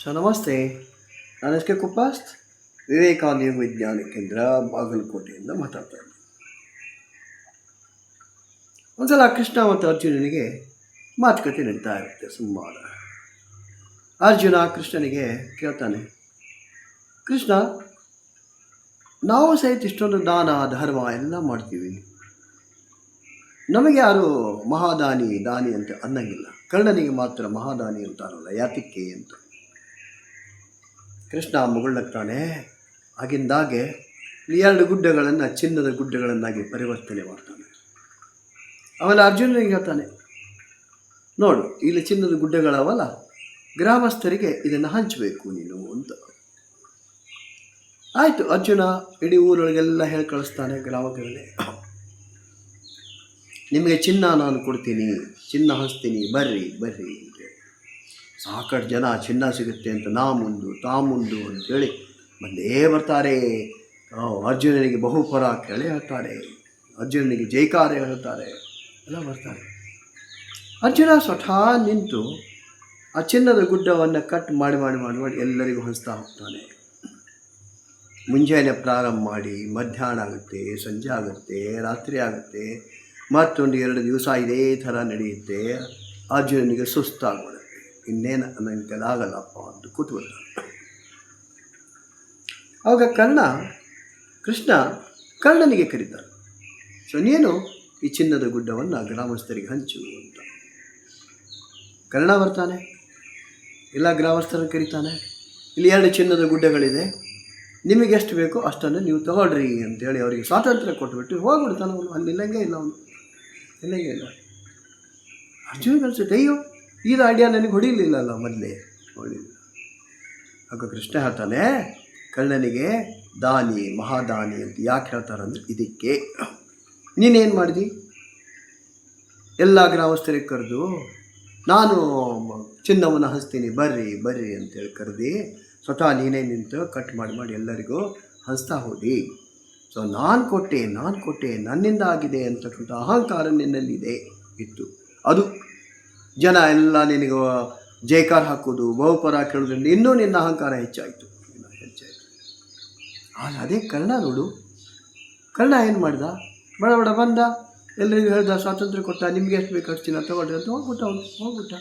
ನಮಸ್ತೆ. ನಾನು S K ಕುಪ್ಪಾಸ್ತ್, Vivekananda ವಿಜ್ಞಾನ ಕೇಂದ್ರ, ಬಾಗಲಕೋಟೆಯಿಂದ ಮಾತಾಡ್ತಾ ಇದ್ದೀನಿ. ಒಂದ್ಸಲ ಕೃಷ್ಣ ಮತ್ತು ಅರ್ಜುನನಿಗೆ ಮಾತುಕತೆ ನಡೀತಾ ಇರುತ್ತೆ ಸುಮಾರು. ಅರ್ಜುನ ಕೃಷ್ಣನಿಗೆ ಕೇಳ್ತಾನೆ, ಕೃಷ್ಣ, ನಾವು ಸಹಿತ ಇಷ್ಟೊಂದು ದಾನ ಧರ್ಮ ಎಲ್ಲ ಮಾಡ್ತೀವಿ, ನಮಗೆ ಯಾರು ದಾನಿ ಅಂತ ಅನ್ನಂಗಿಲ್ಲ, ಕರ್ಣನಿಗೆ ಮಾತ್ರ ಮಹಾದಾನಿ ಅಂತಾರಲ್ಲ, ಯಾತಕ್ಕೆ ಅಂತ. ಕೃಷ್ಣ ಮುಗುಳ್ನಗ್ತಾನೆ. ಆಗಿಂದಾಗೆ 2 ಗುಡ್ಡಗಳನ್ನು ಚಿನ್ನದ ಗುಡ್ಡಗಳನ್ನಾಗಿ ಪರಿವರ್ತನೆ ಮಾಡ್ತಾನೆ. ಆಮೇಲೆ ಅರ್ಜುನನಿಗೆ ಹೇಳ್ತಾನೆ, ನೋಡು, ಇಲ್ಲಿ ಚಿನ್ನದ ಗುಡ್ಡಗಳವಲ್ಲ, ಗ್ರಾಮಸ್ಥರಿಗೆ ಇದನ್ನು ಹಂಚಬೇಕು ನೀನು ಅಂತ. ಆಯಿತು, ಅರ್ಜುನ ಇಡೀ ಊರೊಳಗೆಲ್ಲ ಹೇಳಿ ಕಳಿಸ್ತಾನೆ ಗ್ರಾಮಗಳಲ್ಲಿ, ನಿಮಗೆ ಚಿನ್ನ ನಾನು ಕೊಡ್ತೀನಿ, ಚಿನ್ನ ಹಂಚ್ತೀನಿ, ಬರ್ರಿ ಬರ್ರಿ ಅಂತೇಳಿ. ಸಾಕಷ್ಟು ಜನ ಚಿನ್ನ ಸಿಗುತ್ತೆ ಅಂತ ತಾ ಮುಂದು ಅಂತೇಳಿ ಬಂದೇ ಬರ್ತಾರೆ. ಅರ್ಜುನನಿಗೆ ಬಹುಪರ ಕೇಳಿ ಹೇಳ್ತಾರೆ, ಅರ್ಜುನನಿಗೆ ಜೈಕಾರ ಹೇಳ್ತಾರೆ, ಎಲ್ಲ ಬರ್ತಾರೆ. ಅರ್ಜುನ ಸ್ವತಃ ನಿಂತು ಆ ಚಿನ್ನದ ಗುಡ್ಡವನ್ನು ಕಟ್ ಮಾಡಿ ಮಾಡಿ ಮಾಡಿ ಮಾಡಿ ಎಲ್ಲರಿಗೂ ಹಂಚ್ತಾ ಹೋಗ್ತಾನೆ. ಮುಂಜಾನೆ ಪ್ರಾರಂಭ ಮಾಡಿ ಮಧ್ಯಾಹ್ನ ಆಗುತ್ತೆ, ಸಂಜೆ ಆಗುತ್ತೆ, ರಾತ್ರಿ ಆಗುತ್ತೆ, ಮತ್ತೊಂದು 2 ದಿವಸ ಇದೇ ಥರ ನಡೆಯುತ್ತೆ. ಅರ್ಜುನನಿಗೆ ಸುಸ್ತಾಗ್ಬಿಡುತ್ತೆ, ಇನ್ನೇನು ನನಗೆ ಆಗಲ್ಲಪ್ಪ ಅಂತ ಕೂತ್ಕೊಳ್ತಾನೆ. ಆವಾಗ ಕೃಷ್ಣ ಕರ್ಣನಿಗೆ ಕರೀತಾನೆ, ಸೊ ನೀನು ಈ ಚಿನ್ನದ ಗುಡ್ಡವನ್ನು ಗ್ರಾಮಸ್ಥರಿಗೆ ಹಂಚು ಅಂತ. ಕರ್ಣ ಬರ್ತಾನೆ, ಎಲ್ಲ ಗ್ರಾಮಸ್ಥರನ್ನು ಕರೀತಾನೆ. ಇಲ್ಲಿ 2 ಚಿನ್ನದ ಗುಡ್ಡಗಳಿದೆ, ನಿಮಗೆ ಎಷ್ಟು ಬೇಕೋ ಅಷ್ಟನ್ನು ನೀವು ತಗೊಳ್ರಿ ಅಂತೇಳಿ ಅವರಿಗೆ ಸ್ವಾತಂತ್ರ್ಯ ಕೊಟ್ಬಿಟ್ಟು ಹೋಗ್ಬಿಡ್ತಾನೆ. ಅವನು ಅಲ್ಲಿ ಇಲ್ಲಂಗೆ ಇಲ್ಲ. ಅರ್ಜುನ ಅನಿಸುತ್ತೆ, ಅಯ್ಯೋ ಇದು ಐಡಿಯಾ ನನಗೆ ಹೊಡಿಲಿಲ್ಲಲ್ಲ, ಮೊದಲೇ ಹೊಡಿಲಿಲ್ಲ. ಆಗ ಕೃಷ್ಣ ಹೇಳ್ತಾನೆ, ಕರ್ಣನಿಗೆ ದಾನಿ ಮಹಾದಾನಿ ಅಂತ ಯಾಕೆ ಹೇಳ್ತಾರಂದ್ರೆ ಇದಕ್ಕೆ. ನೀನೇನು ಮಾಡಿದಿ, ಎಲ್ಲ ಗ್ರಾಮಸ್ಥರಿಗೆ ಕರೆದು ನಾನು ಚಿನ್ನವನ್ನು ಹಂಚ್ತೀನಿ ಬರ್ರಿ ಬರ್ರಿ ಅಂತೇಳಿ ಕರೆದು ಸ್ವತಃ ನೀನೇ ನಿಂತು ಕಟ್ ಮಾಡಿ ಮಾಡಿ ಎಲ್ಲರಿಗೂ ಹಂಚ್ತಾ ಹೋದಿ. ಸೊ ನಾನು ಕೊಟ್ಟೆ ನನ್ನಿಂದ ಆಗಿದೆ ಅಂತಕ್ಕಂಥ ಅಹಂಕಾರ ನಿನ್ನಲ್ಲಿದೆ ಇತ್ತು. ಅದು ಜನ ಎಲ್ಲ ನಿನಗೆ ಜೈಕಾರ ಹಾಕೋದು, ಬಹುಪರ ಕೇಳೋದ್ರಿಂದ ಇನ್ನೂ ನಿನ್ನ ಅಹಂಕಾರ ಹೆಚ್ಚಾಯಿತು. ಆದರೆ ಅದೇ ಕರ್ಣ ನೋಡು, ಕರ್ಣ ಏನು ಮಾಡ್ದ, ಬಡ ಬಂದ, ಎಲ್ಲರಿಗೂ ಹೇಳ್ದ, ಸ್ವಾತಂತ್ರ್ಯ ಕೊಟ್ಟ, ನಿಮಗೆ ಎಷ್ಟು ಬೇಕು ಅಷ್ಟು ಚಿನ್ನ ತಗೊಳ್ರಿ ಅಂತ ಹೋಗ್ಬಿಟ್ಟ.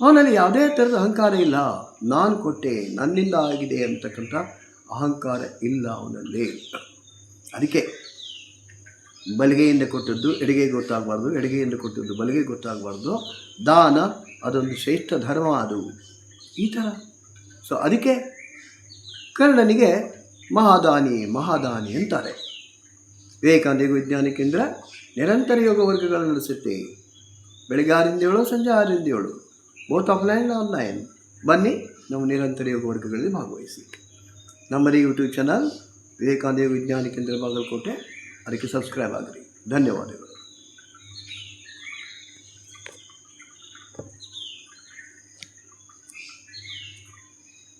ಅವನಲ್ಲಿ ಯಾವುದೇ ಥರದ ಅಹಂಕಾರ ಇಲ್ಲ. ನಾನು ಕೊಟ್ಟೆ, ನನ್ನಿಂದ ಆಗಿದೆ ಅಂತಕ್ಕಂಥ ಅಹಂಕಾರ ಇಲ್ಲ ಅವನಲ್ಲಿ. ಅದಕ್ಕೆ ಬಲಿಗೆಯಿಂದ ಕೊಟ್ಟದ್ದು ಎಡಗೈಗೆ ಗೊತ್ತಾಗಬಾರ್ದು, ಎಡಗೈಯಿಂದ ಕೊಟ್ಟದ್ದು ಬಲಿಗೆ ಗೊತ್ತಾಗಬಾರ್ದು. ದಾನ ಅದೊಂದು ಶ್ರೇಷ್ಠ ಧರ್ಮ, ಅದು ಈ ಥರ. ಸೊ ಅದಕ್ಕೆ ಕರ್ಣನಿಗೆ ಮಹಾದಾನಿ ಅಂತಾರೆ. ವಿವೇಕಾನಂದ ವಿಜ್ಞಾನ ಕೇಂದ್ರ ನಿರಂತರ ಯೋಗ ವರ್ಗಗಳನ್ನು ನಡೆಸುತ್ತೆ. ಬೆಳಗ್ಗೆ 6ರಿಂದ 7, ಸಂಜೆ 6ರಿಂದ 7, ಬೋತ್ ಆಫ್ಲೈನ್ ಆನ್ಲೈನ್. ಬನ್ನಿ, ನಾವು ನಿರಂತರ ಯೋಗ ವರ್ಗಗಳಲ್ಲಿ ಭಾಗವಹಿಸಿ. ನಮ್ಮದೇ ಯೂಟ್ಯೂಬ್ ಚಾನಲ್ ವಿವೇಕಾನಂದ ವಿಜ್ಞಾನ ಕೇಂದ್ರ ಬಾಗಲಕೋಟೆ, ಅದಕ್ಕೆ ಸಬ್ಸ್ಕ್ರೈಬ್ ಆಗಿರಿ. ಧನ್ಯವಾದಗಳು.